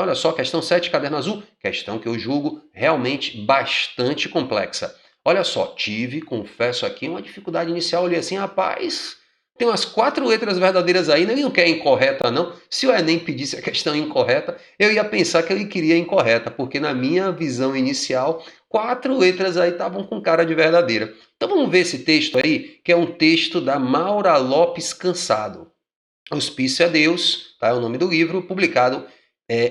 Olha só, questão 7, caderno azul, questão que eu julgo realmente bastante complexa. Olha só, confesso aqui, uma dificuldade inicial, olhei assim, rapaz, tem umas 4 letras verdadeiras aí, né? Ele não quer incorreta não. Se o Enem pedisse a questão incorreta, eu ia pensar que ele queria incorreta, porque na minha visão inicial, 4 letras aí estavam com cara de verdadeira. Então vamos ver esse texto aí, que é um texto da Maura Lopes Cansado. Auspício a Deus, tá? É o nome do livro, publicado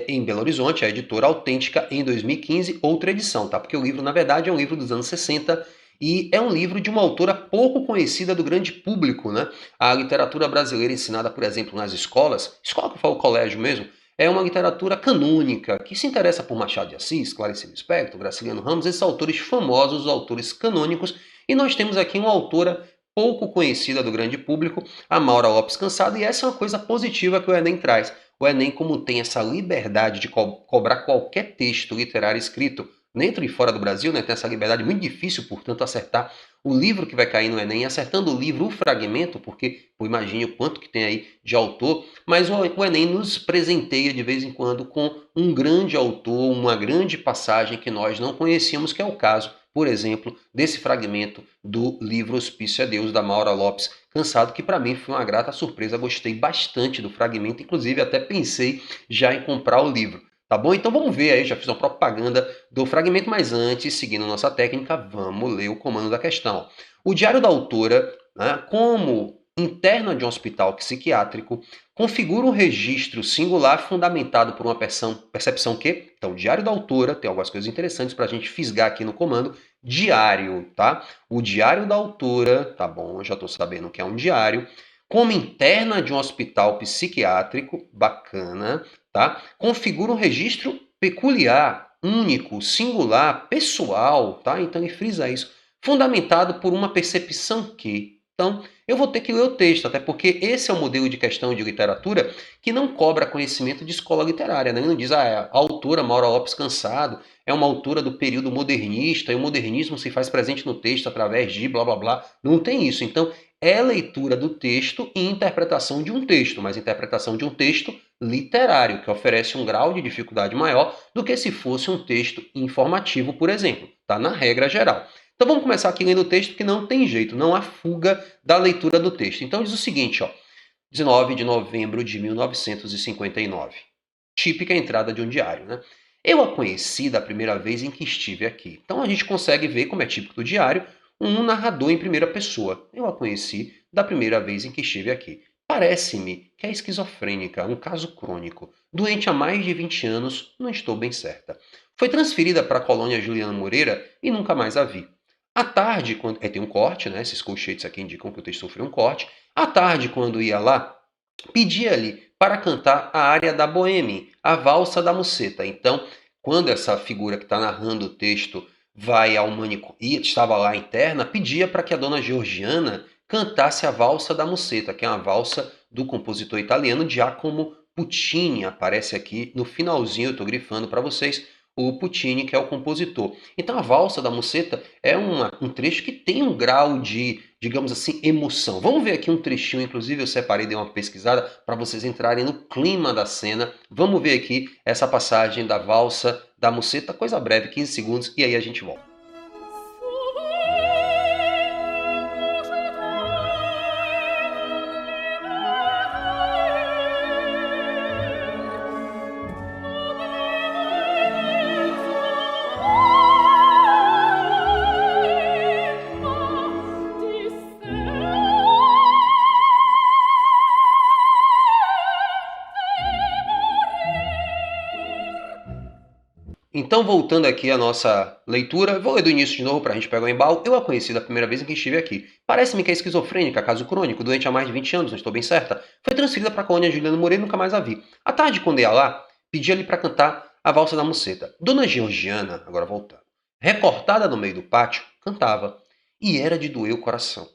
em Belo Horizonte, a editora Autêntica, em 2015, outra edição, tá? Porque o livro, na verdade, é um livro dos anos 60 e é um livro de uma autora pouco conhecida do grande público, né? A literatura brasileira ensinada, por exemplo, nas escolas, escola que eu falo colégio mesmo, é uma literatura canônica, que se interessa por Machado de Assis, Clarice Lispector, Graciliano Ramos, esses autores famosos, autores canônicos, e nós temos aqui uma autora pouco conhecida do grande público, a Maura Lopes Cansado, e essa é uma coisa positiva que o Enem traz. O Enem, como tem essa liberdade de cobrar qualquer texto literário escrito dentro e fora do Brasil, né, tem essa liberdade muito difícil, portanto, acertar o livro que vai cair no Enem, acertando o livro, o fragmento, porque imagine o quanto que tem aí de autor, mas o Enem nos presenteia de vez em quando com um grande autor, uma grande passagem que nós não conhecíamos, que é o caso, por exemplo, desse fragmento do livro Hospício a Deus, da Maura Lopes Cansado, que para mim foi uma grata surpresa, gostei bastante do fragmento, inclusive até pensei já em comprar o livro. Tá bom? Então vamos ver aí, já fiz uma propaganda do fragmento, mas antes, seguindo nossa técnica, vamos ler o comando da questão. O diário da autora, né, como interna de um hospital psiquiátrico, configura um registro singular fundamentado por uma percepção que, então, o diário da autora, tem algumas coisas interessantes para a gente fisgar aqui no comando, diário, tá? O diário da autora, tá bom, eu já estou sabendo que é um diário, como interna de um hospital psiquiátrico, bacana, tá? Configura um registro peculiar, único, singular, pessoal, tá? Então ele frisa isso, fundamentado por uma percepção que. Então, eu vou ter que ler o texto, até porque esse é o modelo de questão de literatura que não cobra conhecimento de escola literária, né? Ele não diz, a autora Maura Lopes Cansado é uma autora do período modernista, e o modernismo se faz presente no texto através de blá blá blá. Não tem isso. Então, é leitura do texto e interpretação de um texto, mas interpretação de um texto literário, que oferece um grau de dificuldade maior do que se fosse um texto informativo, por exemplo, tá? Na regra geral. Então vamos começar aqui lendo o texto, que não tem jeito, não há fuga da leitura do texto. Então diz o seguinte, ó, 19 de novembro de 1959. Típica entrada de um diário, né? Eu a conheci da primeira vez em que estive aqui. Então a gente consegue ver, como é típico do diário, um narrador em primeira pessoa. Eu a conheci da primeira vez em que estive aqui. Parece-me que é esquizofrênica, um caso crônico. Doente há mais de 20 anos, não estou bem certa. Foi transferida para a colônia Juliano Moreira e nunca mais a vi. À tarde, quando. Tem um corte, né? Esses colchetes aqui indicam que o texto sofreu um corte. À tarde, quando ia lá, pedia-lhe para cantar a área da Bohème, a valsa da Musseta. Então, quando essa figura que está narrando o texto vai ao manicômio e estava lá interna, pedia para que a dona Georgiana cantasse a valsa da Musseta, que é uma valsa do compositor italiano Giacomo Puccini. Aparece aqui no finalzinho, eu estou grifando para vocês, o Puccini, que é o compositor. Então a valsa da Musseta é um trecho que tem um grau de, digamos assim, emoção. Vamos ver aqui um trechinho, inclusive eu separei, dei uma pesquisada para vocês entrarem no clima da cena. Vamos ver aqui essa passagem da valsa da Musseta, coisa breve, 15 segundos, e aí a gente volta. Então, voltando aqui à nossa leitura, vou ler do início de novo para a gente pegar o embalo. Eu a conheci da primeira vez em que estive aqui. Parece-me que é esquizofrênica, caso crônico, doente há mais de 20 anos, não estou bem certa. Foi transferida para a colônia Juliano Moreira e nunca mais a vi. À tarde, quando ia lá, pedia-lhe para cantar a valsa da Musseta. Dona Georgiana, agora voltando, recortada no meio do pátio, cantava. E era de doer o coração.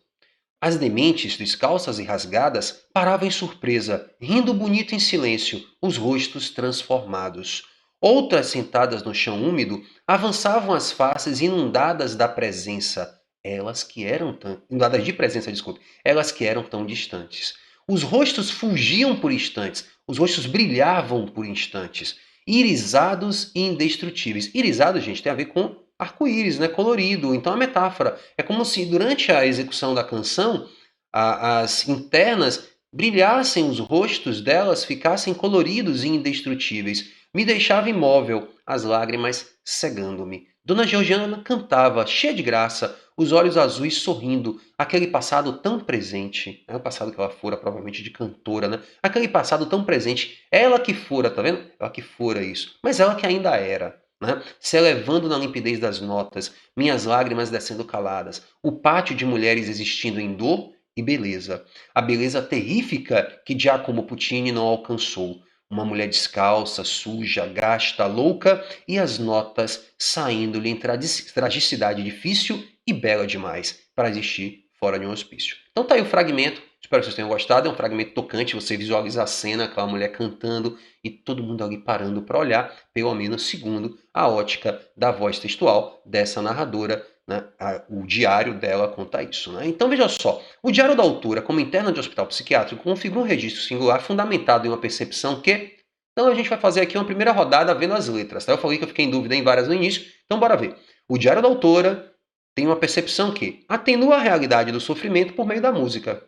As dementes, descalças e rasgadas, paravam em surpresa, rindo bonito em silêncio, os rostos transformados. Outras, sentadas no chão úmido, avançavam as faces inundadas da presença, elas que eram tão, inundadas de presença, desculpe, elas que eram tão distantes. Os rostos fugiam por instantes, os rostos brilhavam por instantes, irisados e indestrutíveis. Irisado, gente, tem a ver com arco-íris, né? Colorido. Então, a metáfora é como se durante a execução da canção, as internas brilhassem, os rostos delas ficassem coloridos e indestrutíveis. Me deixava imóvel, as lágrimas cegando-me. Dona Georgiana cantava, cheia de graça, os olhos azuis sorrindo, aquele passado tão presente, o passado que ela fora provavelmente de cantora, né? Aquele passado tão presente, ela que fora, tá vendo? Ela que fora isso, mas ela que ainda era, né? Se elevando na limpidez das notas, minhas lágrimas descendo caladas, o pátio de mulheres existindo em dor e beleza, a beleza terrífica que Giacomo Puccini não alcançou. Uma mulher descalça, suja, gasta, louca, e as notas saindo-lhe em tragicidade difícil e bela demais para existir fora de um hospício. Então tá aí o fragmento, espero que vocês tenham gostado, é um fragmento tocante, você visualiza a cena, aquela mulher cantando e todo mundo ali parando para olhar, pelo menos segundo a ótica da voz textual dessa narradora, né? O diário dela conta isso. Né? Então veja só, o diário da autora, como interna de hospital psiquiátrico, configura um registro singular fundamentado em uma percepção que... Então a gente vai fazer aqui uma primeira rodada vendo as letras. Tá? Eu falei que eu fiquei em dúvida em várias no início, então bora ver. O diário da autora tem uma percepção que atenua a realidade do sofrimento por meio da música.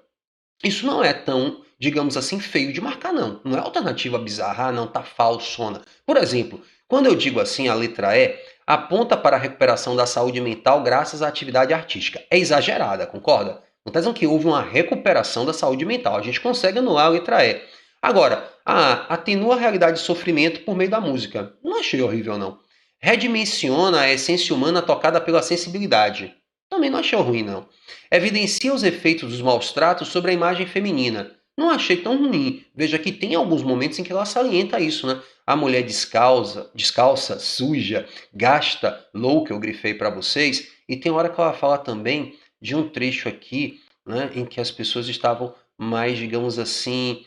Isso não é tão, digamos assim, feio de marcar, não. Não é alternativa bizarra, não, tá falsona. Por exemplo, quando eu digo assim, a letra E aponta para a recuperação da saúde mental graças à atividade artística. É exagerada, concorda? Não está dizendo que houve uma recuperação da saúde mental. A gente consegue anular a letra E. Agora, atenua a realidade de sofrimento por meio da música. Não achei horrível, não. Redimensiona a essência humana tocada pela sensibilidade. Também não achei ruim, não. Evidencia os efeitos dos maus tratos sobre a imagem feminina. Não achei tão ruim. Veja que tem alguns momentos em que ela salienta isso, né? A mulher descalça, suja, gasta, louca, eu grifei para vocês. E tem hora que ela fala também de um trecho aqui, né, em que as pessoas estavam mais, digamos assim,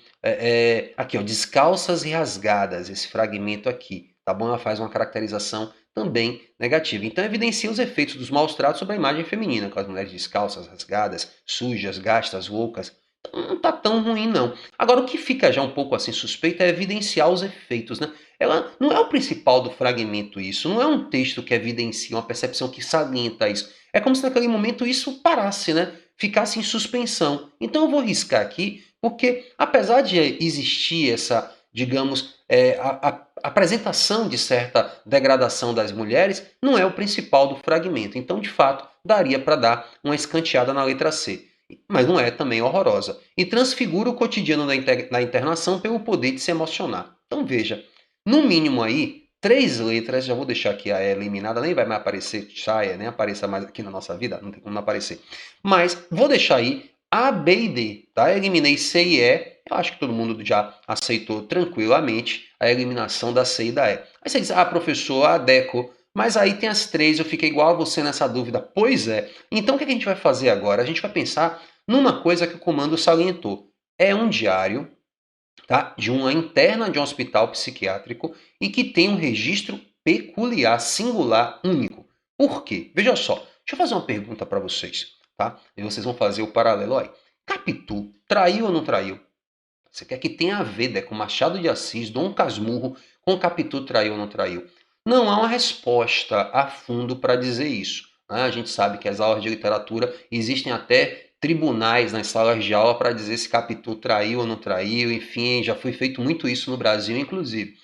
aqui, ó, descalças e rasgadas, esse fragmento aqui, tá bom? Ela faz uma caracterização também negativa. Então, evidencia os efeitos dos maus tratos sobre a imagem feminina, com as mulheres descalças, rasgadas, sujas, gastas, loucas. Então, não tá tão ruim, não. Agora, o que fica já um pouco assim suspeito é evidenciar os efeitos, né? Ela não é o principal do fragmento isso, não é um texto que evidencia uma percepção que salienta isso. É como se naquele momento isso parasse, né? Ficasse em suspensão. Então eu vou riscar aqui, porque apesar de existir essa, digamos, a apresentação de certa degradação das mulheres, não é o principal do fragmento. Então, de fato, daria para dar uma escanteada na letra C. Mas não é também horrorosa. E transfigura o cotidiano da internação pelo poder de se emocionar. Então veja, no mínimo aí, 3 letras, já vou deixar aqui a E eliminada, nem vai mais aparecer saia, nem apareça mais aqui na nossa vida, não tem como não aparecer. Mas vou deixar aí A, B e D, tá? Eliminei C e E, eu acho que todo mundo já aceitou tranquilamente a eliminação da C e da E. Aí você diz, professor, adequo, mas aí tem as 3, eu fiquei igual a você nessa dúvida. Pois é. Então o que a gente vai fazer agora? A gente vai pensar numa coisa que o comando salientou. É um diário, tá, de uma interna de um hospital psiquiátrico e que tem um registro peculiar, singular, único. Por quê? Veja só, deixa eu fazer uma pergunta para vocês, tá? E vocês vão fazer o paralelo aí. Capitu traiu ou não traiu? Você quer que tenha a ver, com Machado de Assis, Dom Casmurro, com Capitu traiu ou não traiu? Não há uma resposta a fundo para dizer isso. Né? A gente sabe que as aulas de literatura existem até tribunais nas salas de aula para dizer se Capitu traiu ou não traiu, enfim, já foi feito muito isso no Brasil, inclusive.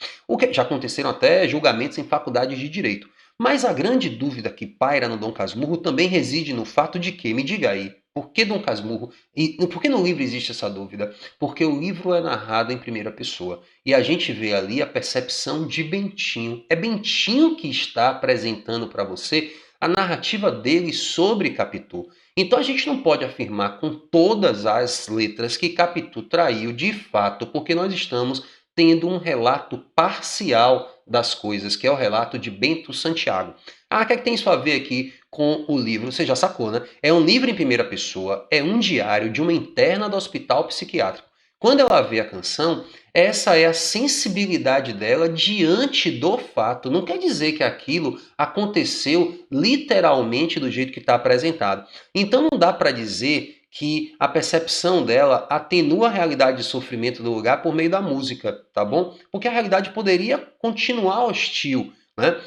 Já aconteceram até julgamentos em faculdades de direito. Mas a grande dúvida que paira no Dom Casmurro também reside no fato de que, me diga aí, por que Dom Casmurro, e por que no livro existe essa dúvida? Porque o livro é narrado em primeira pessoa e a gente vê ali a percepção de Bentinho. É Bentinho que está apresentando para você a narrativa dele sobre Capitu. Então a gente não pode afirmar com todas as letras que Capitu traiu de fato, porque nós estamos tendo um relato parcial das coisas, que é o relato de Bento Santiago. O que é que tem isso a ver aqui com o livro? Você já sacou, né? É um livro em primeira pessoa, é um diário de uma interna do hospital psiquiátrico. Quando ela vê a canção, essa é a sensibilidade dela diante do fato. Não quer dizer que aquilo aconteceu literalmente do jeito que está apresentado. Então não dá para dizer que a percepção dela atenua a realidade de sofrimento do lugar por meio da música, tá bom? Porque a realidade poderia continuar hostil, né?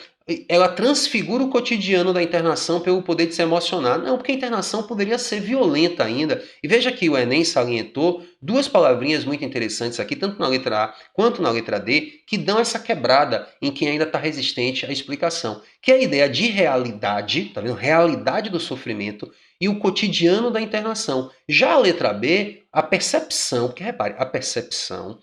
Ela transfigura o cotidiano da internação pelo poder de se emocionar. Não, porque a internação poderia ser violenta ainda. E veja que o Enem salientou duas palavrinhas muito interessantes aqui, tanto na letra A quanto na letra D, que dão essa quebrada em quem ainda está resistente à explicação. Que é a ideia de realidade, tá vendo? Realidade do sofrimento e o cotidiano da internação. Já a letra B, a percepção, porque repare, a percepção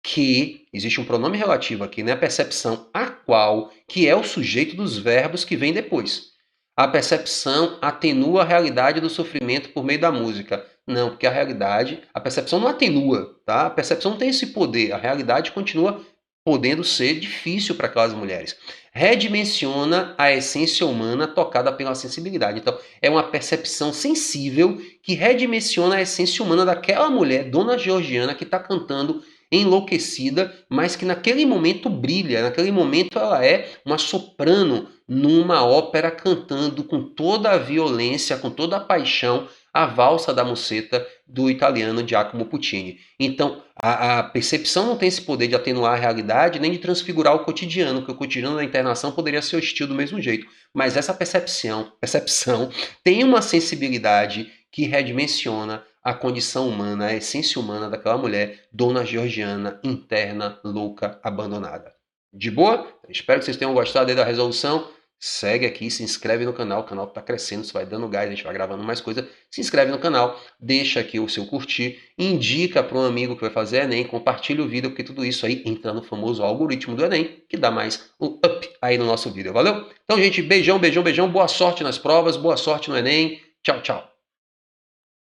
que, existe um pronome relativo aqui, né? A percepção a qual, que é o sujeito dos verbos que vem depois. A percepção atenua a realidade do sofrimento por meio da música. Não, porque a realidade, a percepção não atenua, tá? A percepção não tem esse poder, a realidade continua podendo ser difícil para aquelas mulheres. Redimensiona a essência humana tocada pela sensibilidade. Então, é uma percepção sensível que redimensiona a essência humana daquela mulher, Dona Georgiana, que está cantando enlouquecida, mas que naquele momento brilha, naquele momento ela é uma soprano numa ópera cantando com toda a violência, com toda a paixão, a valsa da Musetta do italiano Giacomo Puccini. Então, a percepção não tem esse poder de atenuar a realidade nem de transfigurar o cotidiano, porque o cotidiano da internação poderia ser hostil do mesmo jeito. Mas essa percepção tem uma sensibilidade que redimensiona a condição humana, a essência humana daquela mulher, Dona Georgiana, interna, louca, abandonada. De boa? Espero que vocês tenham gostado aí da resolução. Segue aqui, se inscreve no canal, o canal está crescendo, isso vai dando gás, a gente vai gravando mais coisa. Se inscreve no canal, deixa aqui o seu curtir, indica para um amigo que vai fazer Enem, compartilha o vídeo, porque tudo isso aí entra no famoso algoritmo do Enem, que dá mais um up aí no nosso vídeo, valeu? Então, gente, beijão, beijão, beijão, boa sorte nas provas, boa sorte no Enem, tchau, tchau.